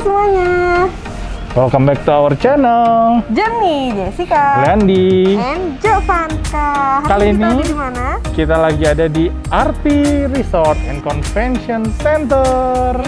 semuanya. Welcome back to our channel. Jenny, Jessica, Leandi. and Jovanka. Kali kita ini ada di mana? kita lagi ada di RT Resort and Convention Center.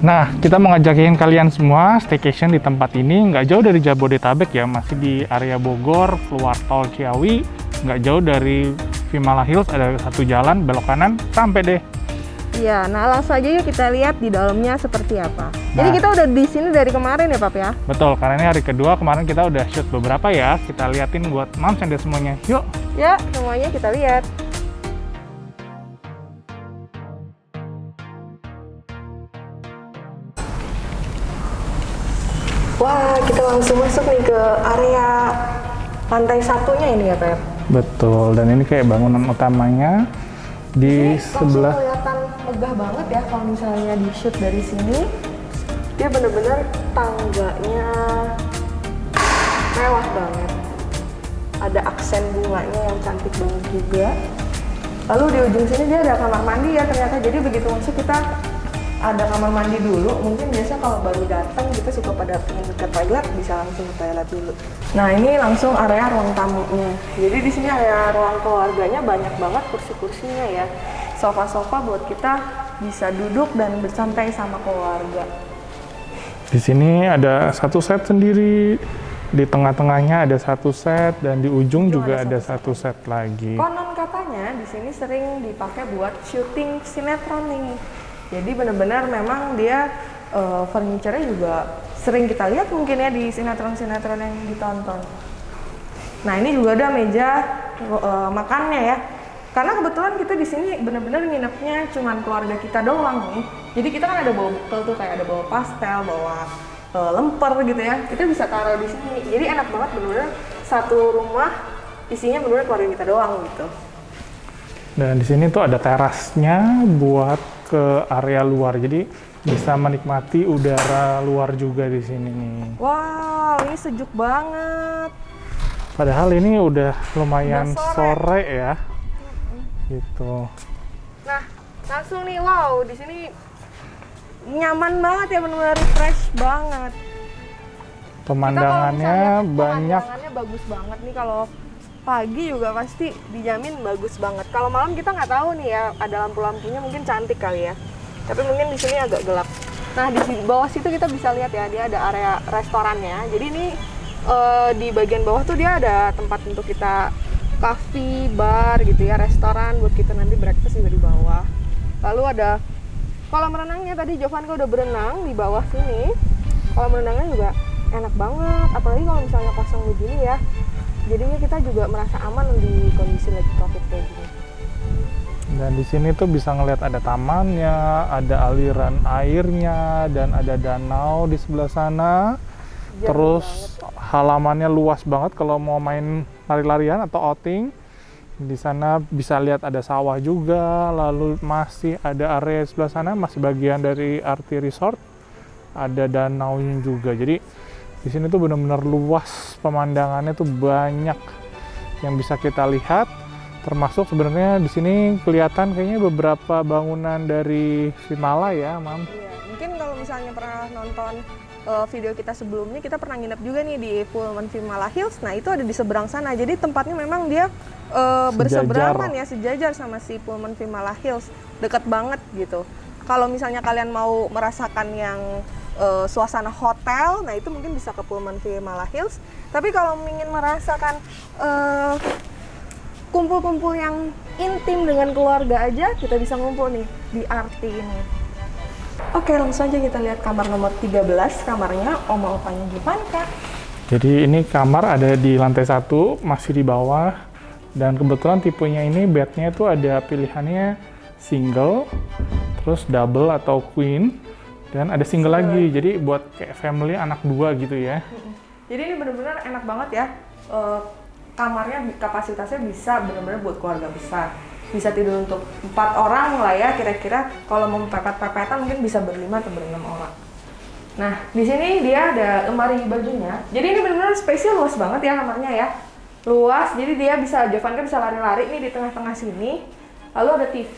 Nah, kita mau ngajakin kalian semua staycation di tempat ini, nggak jauh dari Jabodetabek ya, masih di area Bogor, keluar tol Ciawi, nggak jauh dari Vimala Hills, ada satu jalan belok kanan, sampai deh. Iya, nah langsung aja yuk kita lihat di dalamnya seperti apa. Jadi Nah. kita udah di sini dari kemarin ya, Pap ya? Betul, karena ini hari kedua, kemarin kita udah shoot beberapa ya, kita liatin buat moms and dad semuanya. Yuk! Ya, semuanya kita lihat. Wah, kita langsung masuk nih ke area lantai satunya ini ya, Pep. Betul, dan ini kayak bangunan utamanya di sebelah. Langsung kelihatan megah banget ya kalau misalnya di shoot dari sini. Dia bener-bener tangganya mewah banget. Ada aksen bunganya yang cantik banget juga. Lalu di ujung sini dia ada kamar mandi ya ternyata. Jadi begitu masuk kita ada kamar mandi dulu. Mungkin biasa kalau baru datang kita suka pada pengen ke toilet, bisa langsung ke toilet dulu. Nah, ini langsung area ruang tamunya. Jadi di sini area ruang keluarganya banyak banget kursi-kursinya ya. Sofa-sofa buat kita bisa duduk dan bersantai sama keluarga. Di sini ada satu set sendiri, di tengah-tengahnya ada satu set, dan di ujung juga ada satu set lagi. Konon katanya di sini sering dipakai buat syuting sinetron nih. Jadi benar-benar memang dia furniture-nya juga sering kita lihat mungkin ya di sinetron-sinetron yang ditonton. Nah, ini juga ada meja makannya ya. Karena kebetulan kita di sini benar-benar nginepnya cuman keluarga kita doang nih. Jadi kita kan ada bawa bekal tuh, kayak ada bawa pastel, bawa lemper gitu ya. Kita bisa taruh di sini. Jadi enak banget, benar-benar satu rumah isinya benar-benar keluarga kita doang gitu. Dan di sini tuh ada terasnya buat ke area luar, jadi bisa menikmati udara luar juga di sini nih. Wow, ini sejuk banget. Padahal ini udah lumayan Udah sore ya, gitu. Nah, langsung nih, wow, di sini nyaman banget ya, benar-benar refresh banget. Pemandangannya banyak. Pemandangannya bagus banget nih, kalau pagi juga pasti dijamin bagus banget. Kalau malam kita nggak tahu nih ya, ada lampu-lampunya mungkin cantik kali ya. Tapi mungkin di sini agak gelap. Nah, di bawah situ kita bisa lihat ya, dia ada area restorannya. Jadi ini di bagian bawah tuh dia ada tempat untuk kita cafe, bar gitu ya, restoran buat kita nanti breakfast juga di bawah. Lalu ada kolam renangnya, tadi Jovanka udah berenang di bawah sini. Kolam renangnya juga enak banget, apalagi kalau misalnya kosong begini ya. Jadinya kita juga merasa aman di kondisi lagi COVID kayak gini. Dan di sini tuh bisa ngeliat ada tamannya, ada aliran airnya, dan ada danau di sebelah sana. Terus halamannya luas banget kalau mau main lari-larian atau outing. Di sana bisa lihat ada sawah juga, lalu masih ada area sebelah sana, masih bagian dari RT Resort. Ada danaunya juga. Jadi di sini tuh benar-benar luas, pemandangannya tuh banyak yang bisa kita lihat. Termasuk sebenarnya di sini kelihatan kayaknya beberapa bangunan dari Vimala ya, Mam. Iya, mungkin kalau misalnya pernah nonton video kita sebelumnya, kita pernah nginep juga nih di Pullman Vimala Hills. Nah, itu ada di seberang sana. Jadi tempatnya memang dia berseberangan ya, sejajar sama si Pullman Vimala Hills. Dekat banget gitu. Kalau misalnya kalian mau merasakan yang suasana hotel, nah itu mungkin bisa ke Pullman Vimala Hills. Tapi kalau ingin merasakan kumpul-kumpul yang intim dengan keluarga aja, kita bisa ngumpul nih di RT ini. Oke, langsung aja kita lihat kamar nomor 13, kamarnya Oma Opanya Jovanka. Jadi ini kamar ada di lantai 1, masih di bawah. Dan kebetulan tipenya ini bednya itu ada pilihannya single, terus double atau queen, dan ada single lagi. Jadi buat kayak family anak 2 gitu ya. Jadi ini bener-bener enak banget ya. Kamarnya kapasitasnya bisa bener-bener buat keluarga besar. Bisa tidur untuk 4 orang lah ya kira-kira. Kalau mau pepet-pepetan mungkin bisa ber-5 atau ber-6 orang. Nah, di sini dia ada lemari bajunya. Jadi ini benar-benar spesial, luas banget ya kamarnya ya. Luas, jadi dia bisa, Jovanka bisa lari-lari nih di tengah-tengah sini. Lalu ada TV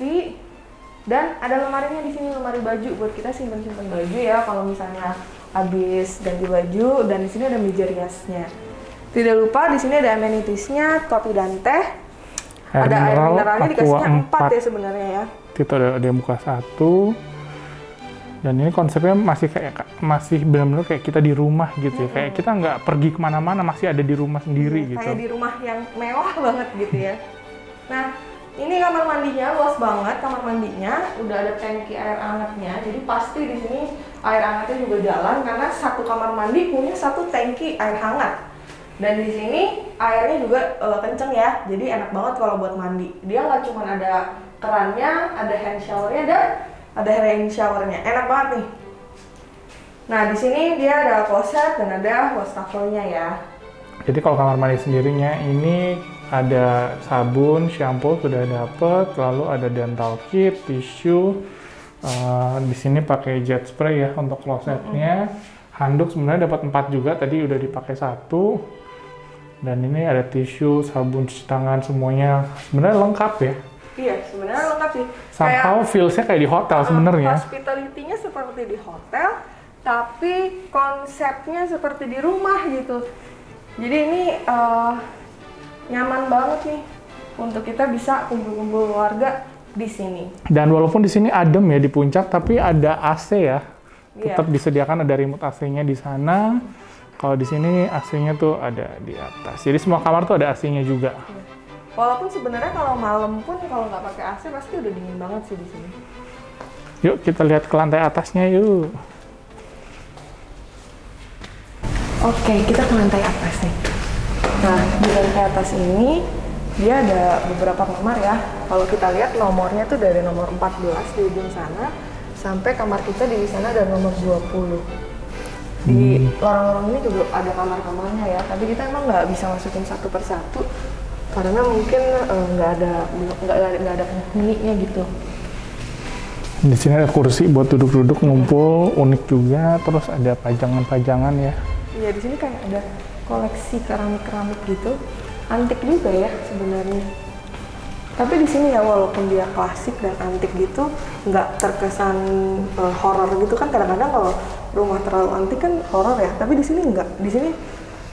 dan ada lemarinya di sini, lemari baju buat kita simpen-simpen baju ya kalau misalnya habis ganti baju. Dan di sini ada meja riasnya. Tidak lupa di sini ada amenitiesnya, kopi dan teh. Ada air mineralnya dikasihnya 4 ya sebenarnya ya. Itu ada yang buka 1. Dan ini konsepnya masih benar-benar kayak kita di rumah gitu ya. Kayak kita nggak pergi kemana-mana, masih ada di rumah sendiri gitu. Kayak di rumah yang mewah banget gitu ya. Nah, ini kamar mandinya luas banget. Kamar mandinya udah ada tangki air hangatnya. Jadi pasti di sini air hangatnya juga jalan karena satu kamar mandi punya satu tangki air hangat. Dan di sini airnya juga kenceng ya. Jadi enak banget kalau buat mandi. Dia nggak cuma ada kerannya, ada hand showernya dan ada rain showernya, enak banget nih. Nah di sini dia ada kloset dan ada wastafelnya ya. Jadi kalau kamar mandi sendirinya ini ada sabun, shampoo sudah dapet, lalu ada dental kit, tisu. Di sini pakai jet spray ya untuk klosetnya. Handuk sebenarnya dapat 4 juga, tadi udah dipakai 1. Dan ini ada tisu, sabun cuci tangan, semuanya sebenarnya lengkap ya. Iya, sebenarnya lengkap sih. Somehow feels-nya kayak di hotel sebenarnya. Hospitality-nya seperti di hotel, tapi konsepnya seperti di rumah gitu. Jadi ini nyaman banget nih untuk kita bisa kumpul-kumpul keluarga di sini. Dan walaupun di sini adem ya di puncak, tapi ada AC ya. Tetap disediakan ada remote AC-nya di sana. Kalau di sini AC-nya tuh ada di atas. Jadi semua kamar tuh ada AC-nya juga. Walaupun sebenarnya kalau malam pun kalau nggak pakai AC pasti udah dingin banget sih di sini. Yuk kita lihat ke lantai atasnya yuk. Oke, kita ke lantai atas nih. Nah, di lantai atas ini dia ada beberapa kamar ya. Kalau kita lihat nomornya tuh dari nomor 14 di ujung sana sampai kamar kita di sana ada nomor 20. Di lorong-lorong ini juga ada kamar-kamarnya ya, tapi kita emang nggak bisa masukin satu persatu karena mungkin nggak ada penghuninya gitu. Di sini ada kursi buat duduk-duduk ngumpul, unik juga. Terus ada pajangan-pajangan ya. Iya, di sini kayak ada koleksi keramik-keramik gitu, antik juga ya sebenarnya. Tapi di sini ya walaupun dia klasik dan antik gitu, nggak terkesan horor gitu kan. Kadang-kadang kalau rumah terlalu antik kan horor ya. Tapi di sini nggak. Di sini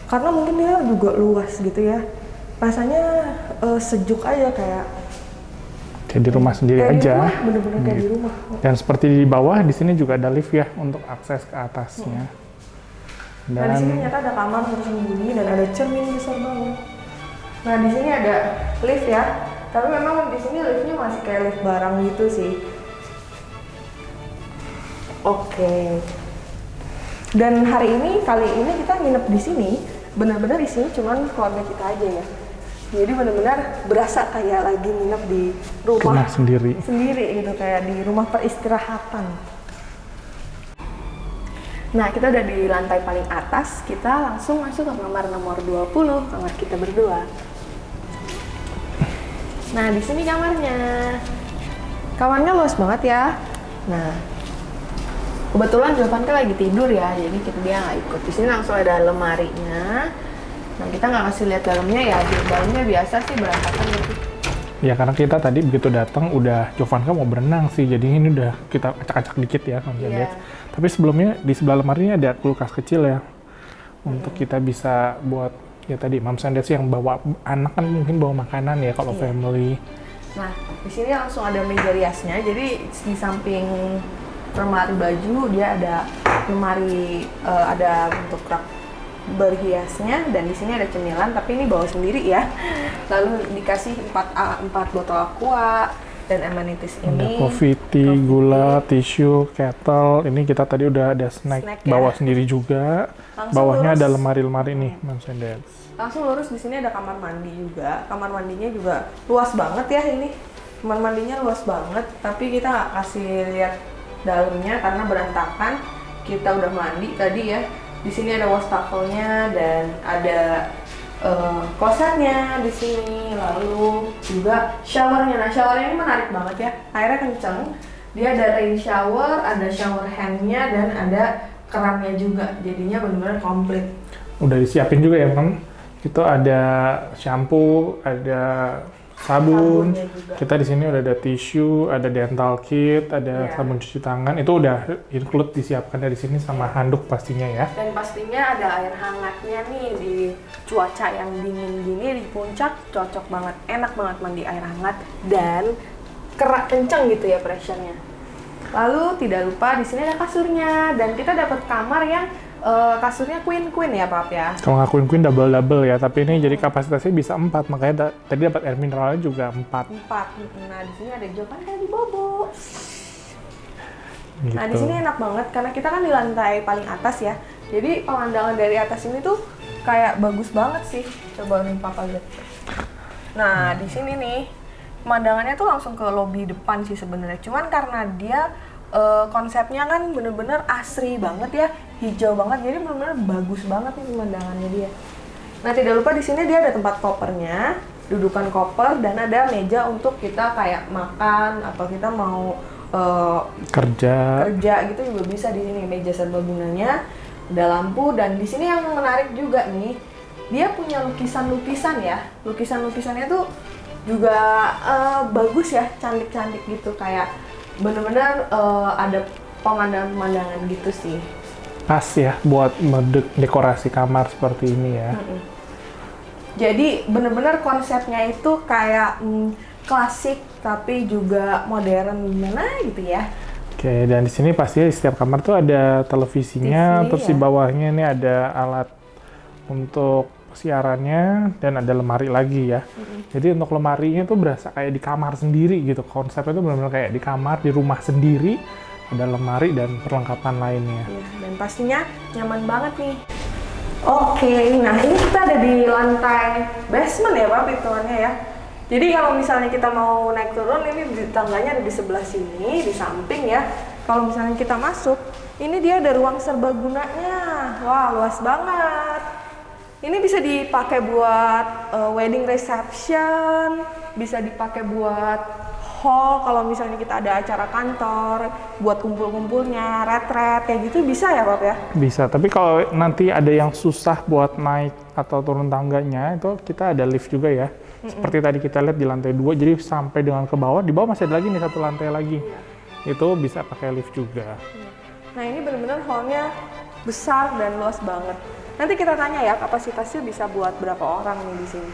karena mungkin dia juga luas gitu ya. Rasanya sejuk aja kayak di rumah sendiri kayak aja. Bener-bener kayak di rumah. Dan seperti di bawah di sini juga ada lift ya untuk akses ke atasnya. Dan di sini ternyata ada kamar tersembunyi dan ada cermin besar banget. Nah di sini ada lift ya. Tapi memang di sini liftnya masih kayak lift barang gitu sih. Oke. Dan kali ini kita nginep di sini. Benar-benar isinya cuman keluarga kita aja ya. Jadi benar-benar berasa kayak lagi nginep di rumah sendiri gitu, kayak di rumah peristirahatan. Nah, kita udah di lantai paling atas, kita langsung masuk ke kamar nomor 20, kamar kita berdua. Nah, di sini kamarnya. Kamarnya luas banget ya. Nah, kebetulan Jovanka lagi tidur ya, jadi dia nggak ikut. Di sini langsung ada lemarinya. Nah, kita nggak kasih lihat dalamnya ya, di dalamnya biasa sih berantakan gitu. Ya karena kita tadi begitu datang udah Jovanka mau berenang sih, jadi ini udah kita acak-acak dikit ya kalau lihat. Tapi sebelumnya di sebelah lemarinya ada kulkas kecil ya, untuk kita bisa buat ya tadi Moms and Dads yang bawa anak kan mungkin bawa makanan ya kalau family. Nah di sini langsung ada meja riasnya, jadi di samping lemari baju dia ada lemari ada untuk rak berhiasnya, dan di sini ada cemilan tapi ini bawa sendiri ya. Lalu dikasih 4 botol aqua dan amenities ini. Ada coffee, tea, gula, tisu, kettle. Ini kita tadi udah ada snack ya. bawa sendiri juga. Langsung bawahnya lurus. Ada lemari-lemari nih, Moms and Dads. Langsung lurus di sini ada kamar mandi juga. Kamar mandinya juga luas banget ya ini. Kamar mandinya luas banget, tapi kita nggak kasih lihat dalamnya karena berantakan. Kita udah mandi tadi ya. Di sini ada wastafelnya dan ada klosetnya di sini. Lalu juga showernya. Nah, showernya ini menarik banget ya. Airnya kenceng. Dia ada rain shower, ada shower handnya dan ada kerannya juga. Jadinya benar-benar komplit. Udah disiapin juga ya, Mam. Itu ada shampoo, ada sabun. Sabunnya juga. Kita di sini udah ada tisu, ada dental kit, ada Iya. sabun cuci tangan. Itu udah include disiapkan dari sini sama handuk pastinya ya. Dan pastinya ada air hangatnya nih di cuaca yang dingin gini di puncak, cocok banget, enak banget mandi air hangat dan kerak kenceng gitu ya pressure-nya. Lalu tidak lupa di sini ada kasurnya dan kita dapat kamar yang kasurnya queen ya Pap ya. Kalau ngakuin queen double ya, tapi ini jadi kapasitasnya bisa 4, makanya tadi dapat air mineralnya juga 4. 4. Nah di sini ada jokan kayak di bobo. Gitu. Nah di sini enak banget karena kita kan di lantai paling atas ya. Jadi pemandangan dari atas ini tuh kayak bagus banget sih. Coba nih Papa lihat. Nah di sini nih pemandangannya tuh langsung ke lobi depan sih sebenarnya. Cuman karena dia konsepnya kan bener-bener asri banget ya, hijau banget, jadi bener-bener bagus banget nih pemandangannya dia. Nah tidak lupa di sini dia ada tempat kopernya, dudukan koper dan ada meja untuk kita kayak makan atau kita mau kerja gitu juga bisa di sini. Meja serbagunanya, ada lampu dan di sini yang menarik juga nih, dia punya lukisan-lukisan ya. Lukisan-lukisannya tuh juga bagus ya, cantik-cantik gitu, kayak bener-bener ada pemandangan-pemandangan gitu sih. pas ya buat dekorasi kamar seperti ini ya. Jadi bener-bener konsepnya itu kayak klasik tapi juga modern gimana gitu ya. Oke, dan di sini pasti di setiap kamar tuh ada televisinya, TV, terus di ya. bawahnya ini ada alat untuk siarannya dan ada lemari lagi ya. Jadi untuk lemarinya tuh berasa kayak di kamar sendiri gitu. Konsepnya tuh benar-benar kayak di kamar, di rumah sendiri, ada lemari dan perlengkapan lainnya. Iya, dan pastinya nyaman banget nih. Oke, nah ini kita ada di lantai basement ya Pak, hitungannya ya. Jadi kalau misalnya kita mau naik turun, ini di tangganya ada di sebelah sini, di samping ya. Kalau misalnya kita masuk, ini dia ada ruang serbagunanya. Wah, luas banget. Ini bisa dipakai buat wedding reception, bisa dipakai buat hall kalau misalnya kita ada acara kantor, buat kumpul-kumpulnya, retret kayak gitu bisa ya Pak ya? Bisa, tapi kalau nanti ada yang susah buat naik atau turun tangganya, itu kita ada lift juga ya. Seperti tadi kita lihat di lantai 2, jadi sampai dengan ke bawah, di bawah masih ada lagi nih satu lantai lagi. Itu bisa pakai lift juga. Nah ini benar-benar hallnya besar dan luas banget. Nanti kita tanya ya kapasitasnya bisa buat berapa orang nih di sini.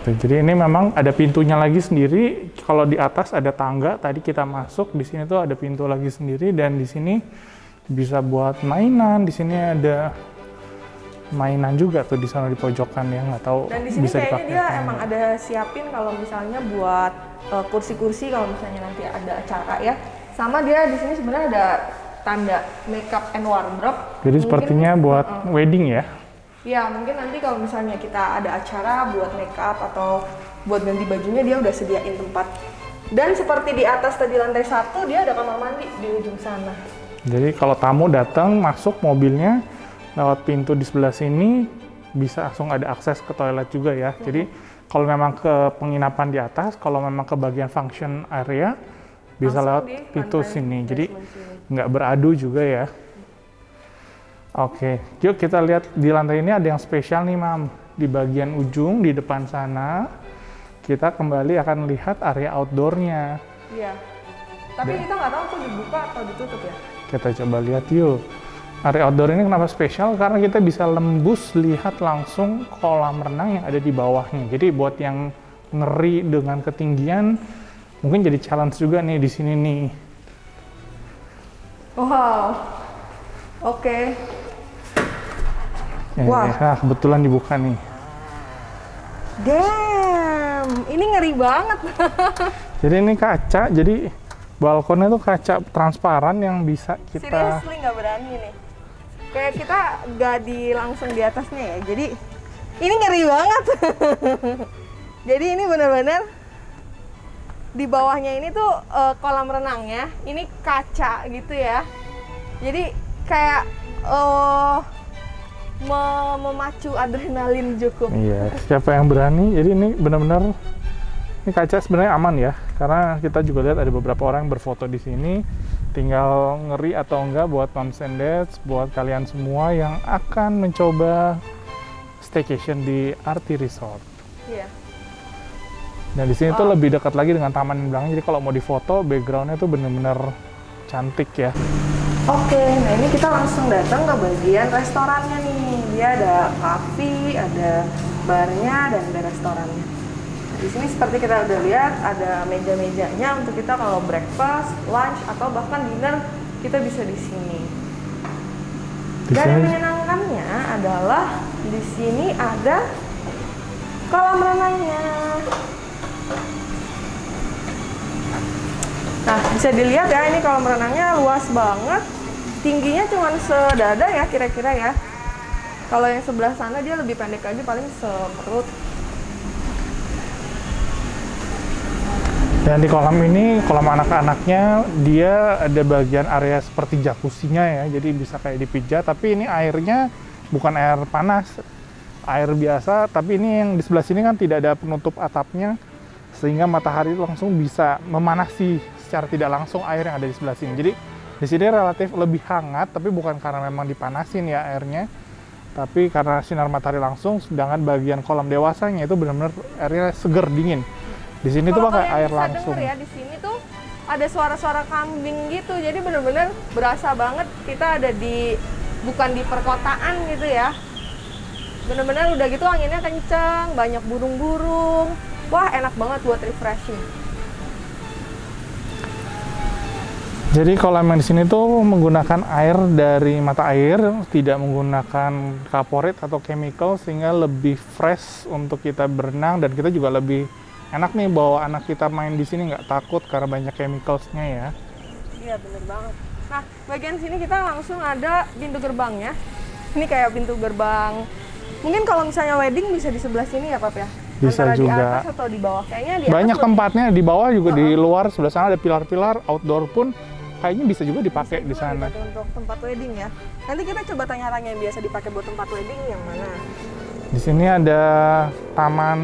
Tuh, jadi ini memang ada pintunya lagi sendiri. Kalau di atas ada tangga, tadi kita masuk, di sini tuh ada pintu lagi sendiri dan di sini bisa buat mainan. Di sini ada mainan juga tuh di sana di pojokan ya, nggak tahu Dan di sini bisa kayaknya dipakai. dia emang ada siapin kalau misalnya buat kursi-kursi kalau misalnya nanti ada acara ya. Sama dia di sini sebenarnya ada tanda makeup and wardrobe. Jadi Mungkin, sepertinya buat wedding ya. ya mungkin nanti kalau misalnya kita ada acara buat makeup atau buat ganti bajunya dia udah sediain tempat. Dan seperti di atas tadi lantai 1 dia ada kamar mandi di ujung sana. Jadi kalau tamu datang masuk mobilnya lewat pintu di sebelah sini bisa langsung ada akses ke toilet juga ya. Jadi kalau memang ke penginapan di atas, kalau memang ke bagian function area bisa Langsung lewat di pintu lantai sini. Jadi basement sini. nggak beradu juga ya. Oke, yuk kita lihat di lantai ini ada yang spesial nih Mam. Di bagian ujung di depan sana kita kembali akan lihat area outdoornya. Iya. Tapi kita nggak tahu tuh dibuka atau ditutup ya. Kita coba lihat yuk. Area outdoor ini kenapa spesial? Karena kita bisa lembus lihat langsung kolam renang yang ada di bawahnya. Jadi buat yang ngeri dengan ketinggian, mungkin jadi challenge juga nih di sini nih. Wow. Oke. Wah. Nah, kebetulan dibuka nih. Damn, ini ngeri banget. Jadi ini kaca, jadi balkonnya tuh kaca transparan yang bisa kita... Seriously nggak berani nih. Kayak kita nggak langsung di atasnya ya. Jadi ini ngeri banget. Jadi ini benar-benar di bawahnya ini tuh kolam renangnya, ini kaca gitu ya. Jadi kayak memacu adrenalin cukup. Iya, siapa yang berani? Jadi ini benar-benar ini kaca sebenarnya aman ya, karena kita juga lihat ada beberapa orang yang berfoto di sini. Tinggal ngeri atau enggak buat moms and dads, buat kalian semua yang akan mencoba staycation di Arti Resort. Iya. Dan di sini tuh lebih dekat lagi dengan taman yang belakang. Jadi kalau mau difoto, backgroundnya tuh bener-bener cantik ya. Oke, nah ini kita langsung datang ke bagian restorannya nih. Dia ada cafe, ada barnya, dan ada restorannya. Di sini seperti kita udah lihat ada meja-mejanya untuk kita kalau breakfast, lunch, atau bahkan dinner kita bisa di sini. Dan yang menyenangkannya adalah di sini ada kolam renangnya. Nah, bisa dilihat ya, ini kolam renangnya luas banget. Tingginya cuma sedada ya kira-kira ya. Kalau yang sebelah sana dia lebih pendek lagi, paling seperut. Dan di kolam ini, kolam anak-anaknya, dia ada bagian area seperti jacuzzi-nya ya. Jadi bisa kayak dipijat, tapi ini airnya bukan air panas. Air biasa, tapi ini yang di sebelah sini kan tidak ada penutup atapnya. Sehingga matahari langsung bisa memanasi secara tidak langsung air yang ada di sebelah sini. Jadi di sini relatif lebih hangat, tapi bukan karena memang dipanasin ya airnya, tapi karena sinar matahari langsung. Sedangkan bagian kolam dewasanya itu benar-benar airnya seger, dingin. Di sini tuh pakai air langsung. Denger ya, di sini tuh ada suara-suara kambing gitu. Jadi benar-benar berasa banget kita ada di bukan di perkotaan gitu ya. Benar-benar udah gitu anginnya kenceng, banyak burung-burung. Wah, enak banget buat refreshing. Jadi kolam yang di sini tuh menggunakan air dari mata air, tidak menggunakan kaporit atau chemical, sehingga lebih fresh untuk kita berenang, dan kita juga lebih enak nih bawa anak kita main di sini, nggak takut karena banyak chemicalsnya ya. Iya, bener banget. Nah, bagian sini kita langsung ada pintu gerbangnya. Ini kayak pintu gerbang. Mungkin kalau misalnya wedding bisa di sebelah sini ya, Pap ya? Bisa antara juga. Di atas atau di bawah. Kayaknya di Banyak atas tempatnya, di bawah juga di luar sebelah sana ada pilar-pilar, outdoor pun kayaknya bisa juga dipakai di sana. Untuk tempat wedding ya. Nanti kita coba tanya-tanya yang biasa dipakai buat tempat wedding yang mana. Di sini ada taman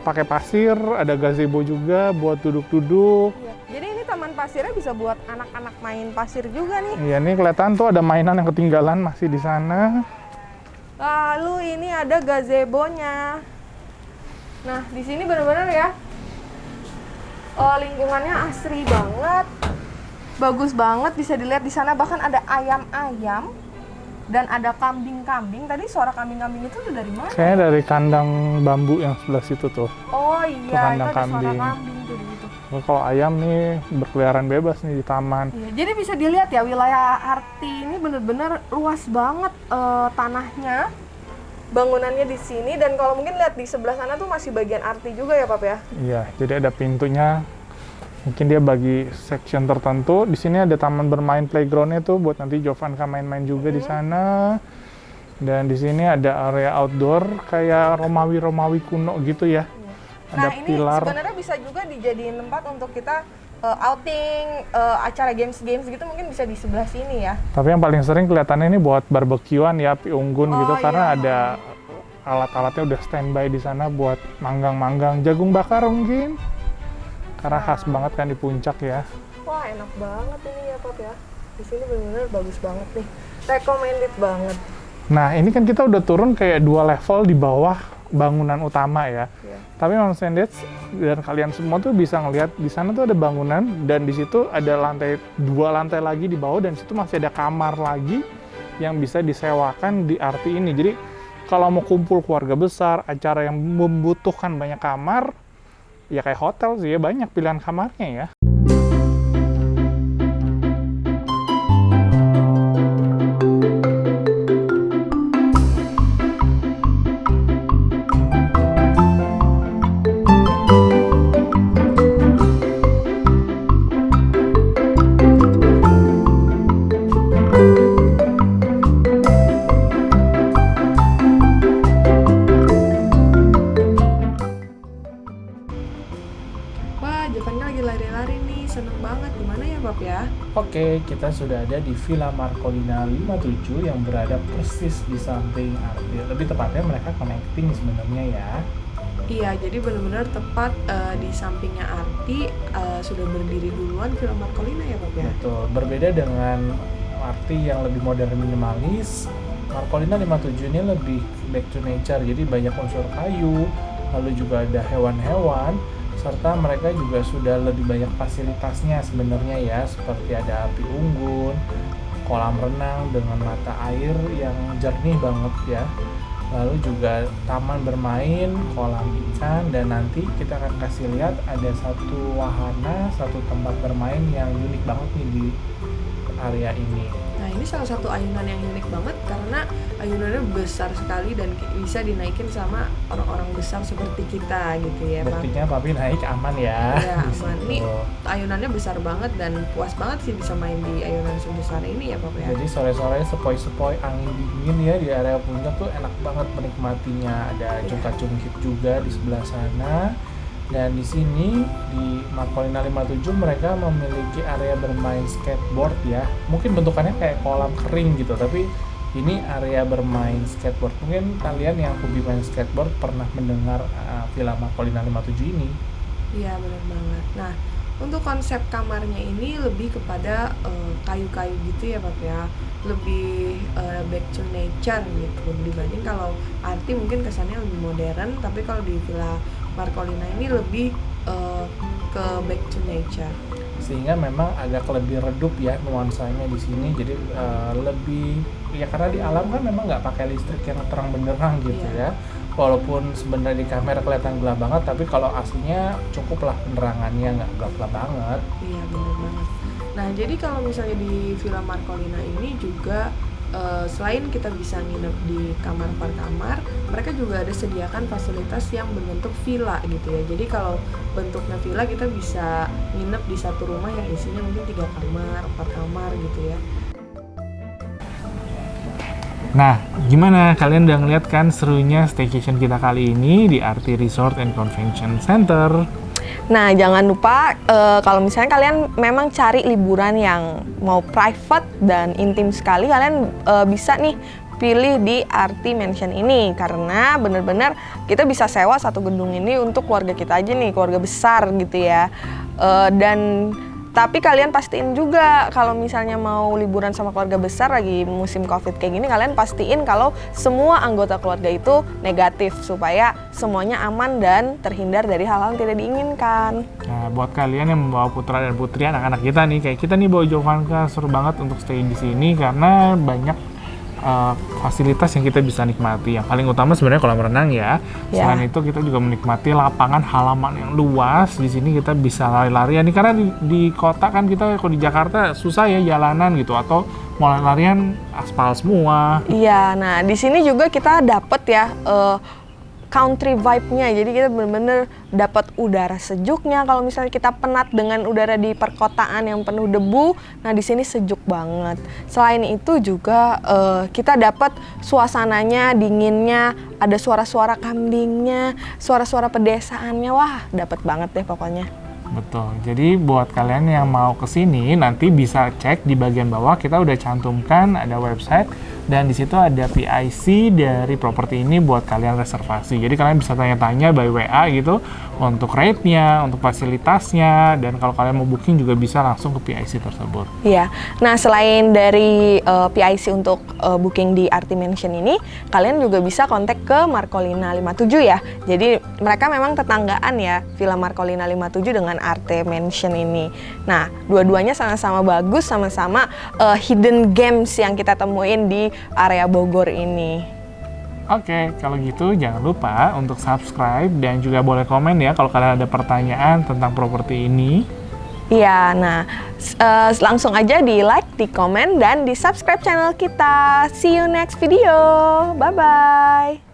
pakai pasir, ada gazebo juga buat duduk-duduk. Iya. Jadi ini taman pasirnya bisa buat anak-anak main pasir juga nih. Iya, nih kelihatan tuh ada mainan yang ketinggalan masih di sana. Lalu ini ada gazebo-nya. Nah, di sini benar-benar ya lingkungannya asri banget. Bagus banget, bisa dilihat di sana bahkan ada ayam-ayam dan ada kambing-kambing. Tadi suara kambing-kambing itu tuh dari mana? Kayaknya dari kandang bambu yang sebelah situ tuh. Oh Tuh, iya, itu kandang ada suara kambing. kambing tuh di situ. Kalau ayam nih berkeliaran bebas nih di taman. Iya, jadi bisa dilihat ya wilayah Arti ini bener-bener luas banget tanahnya, bangunannya di sini, dan kalau mungkin lihat di sebelah sana tuh masih bagian Arti juga ya, Pap ya. Iya, jadi ada pintunya. Mungkin dia bagi section tertentu. Di sini ada taman bermain playgroundnya tuh buat nanti Jovanka main-main juga di sana. Dan di sini ada area outdoor kayak Romawi-Romawi kuno gitu ya. Ada Nah, ini pilar. sebenarnya bisa juga dijadiin tempat untuk kita outing, acara games-games gitu, mungkin bisa di sebelah sini ya. Tapi yang paling sering kelihatannya ini buat barbekyuan ya, api unggun gitu, iya. karena ada alat-alatnya udah standby di sana buat manggang-manggang jagung bakar mungkin. Karena khas banget kan di puncak ya. Wah, enak banget ini ya, Pap ya. Di sini benar-benar bagus banget nih. Recommended banget. Nah, ini kan kita udah turun kayak 2 level di bawah bangunan utama ya. Iya. Tapi Moms and Dads dan kalian semua tuh bisa ngelihat di sana tuh ada bangunan, dan di situ ada 2 lantai lagi di bawah, dan di situ masih ada kamar lagi yang bisa disewakan di Arti ini. Jadi kalau mau kumpul keluarga besar, acara yang membutuhkan banyak kamar, ya kayak hotel sih ya, banyak pilihan kamarnya ya. ini lagi lari-lari nih, seneng banget. Gimana ya Bob ya? Oke, kita sudah ada di Villa Marcolina 57 yang berada persis di samping Arti. Lebih tepatnya mereka connecting sebenarnya ya. Iya, jadi benar-benar tepat di sampingnya Arti, sudah berdiri duluan Villa Marcolina ya Bob ya? Betul, berbeda dengan Arti yang lebih modern minimalis, Marcolina 57 ini lebih back to nature, jadi banyak unsur kayu, lalu juga ada hewan-hewan, serta mereka juga sudah lebih banyak fasilitasnya sebenarnya ya, seperti ada api unggun, kolam renang dengan mata air yang jernih banget ya, lalu juga taman bermain, kolam ikan, dan nanti kita akan kasih lihat ada satu wahana, satu tempat bermain yang unik banget nih di area ini. Nah, ini salah satu ayunan yang unik banget karena ayunannya besar sekali dan bisa dinaikin sama orang-orang besar seperti kita gitu ya, Pak. Buktinya papi naik aman ya. Iya, di aman. situ. Nih, ayunannya besar banget dan puas banget sih bisa main di ayunan sebesar ini ya, Pak ya. Jadi sore-sore sepoi-sepoi angin dingin ya di area puncak tuh enak banget menikmatinya. Ada jungkat-jungkit juga di sebelah sana. Dan di sini di Marcolina 57 mereka memiliki area bermain skateboard ya. Mungkin bentukannya kayak kolam kering gitu, tapi ini area bermain skateboard. Mungkin kalian yang hobi main skateboard pernah mendengar Villa Marcolina 57 ini. Iya, benar banget. Nah, untuk konsep kamarnya ini lebih kepada kayu-kayu gitu ya, Pak ya. Lebih back to nature gitu dibanding kalau Arti mungkin kesannya lebih modern, tapi kalau di Villa Marcolina ini lebih ke back to nature. Sehingga memang agak lebih redup ya nuansanya di sini, jadi lebih ya karena di alam kan memang nggak pakai listrik yang terang benderang gitu ya, walaupun sebenarnya di kamera kelihatan gelap banget, tapi kalau aslinya cukuplah penerangannya, nggak gelap-gelap banget. Iya, benar banget. Nah, jadi kalau misalnya di Villa Marcolina ini juga selain kita bisa nginep di kamar per kamar, mereka juga ada sediakan fasilitas yang berbentuk villa gitu ya. Jadi kalau bentuknya villa, kita bisa nginep di satu rumah yang isinya mungkin 3 kamar, 4 kamar gitu ya. Nah, gimana? Kalian udah ngeliat kan serunya staycation kita kali ini di Arti Resort and Convention Center? Nah, jangan lupa kalau misalnya kalian memang cari liburan yang mau private dan intim sekali, kalian bisa nih pilih di Arti Mansion ini karena bener-bener kita bisa sewa satu gedung ini untuk keluarga kita aja nih, keluarga besar gitu ya. Tapi kalian pastiin juga kalau misalnya mau liburan sama keluarga besar lagi musim COVID kayak gini, kalian pastiin kalau semua anggota keluarga itu negatif supaya semuanya aman dan terhindar dari hal-hal yang tidak diinginkan. Nah, buat kalian yang membawa putra dan putri anak-anak kita nih, kayak kita nih bawa Jovanka, seru banget untuk stay di sini karena banyak fasilitas yang kita bisa nikmati. Yang paling utama sebenarnya kolam renang ya. Selain itu kita juga menikmati lapangan halaman yang luas. Di sini kita bisa lari-larian nih karena di kota kan kita kalau di Jakarta susah ya jalanan gitu atau mau lari-larian aspal semua. Iya, nah di sini juga kita dapet ya country vibe-nya, jadi kita benar-benar dapat udara sejuknya. Kalau misalnya kita penat dengan udara di perkotaan yang penuh debu, nah di sini sejuk banget. Selain itu juga kita dapat suasananya, dinginnya, ada suara-suara kambingnya, suara-suara pedesaannya, wah dapat banget deh pokoknya. Betul. Jadi buat kalian yang mau kesini nanti bisa cek di bagian bawah, kita udah cantumkan ada website dan di situ ada PIC dari properti ini buat kalian reservasi. Jadi kalian bisa tanya-tanya by WA gitu untuk rate-nya, untuk fasilitasnya, dan kalau kalian mau booking juga bisa langsung ke PIC tersebut. Iya. Nah, selain dari PIC untuk booking di Arti Mansion ini, kalian juga bisa kontak ke Marcolina 57 ya. Jadi mereka memang tetanggaan ya, Villa Marcolina 57 dengan Arti Mansion ini. Nah, dua-duanya sama-sama bagus, sama-sama hidden gems yang kita temuin di area Bogor ini. Oke, kalau gitu jangan lupa untuk subscribe dan juga boleh komen ya kalau kalian ada pertanyaan tentang properti ini. Iya, nah langsung aja di like, di komen, dan di subscribe channel kita. See you next video. Bye-bye.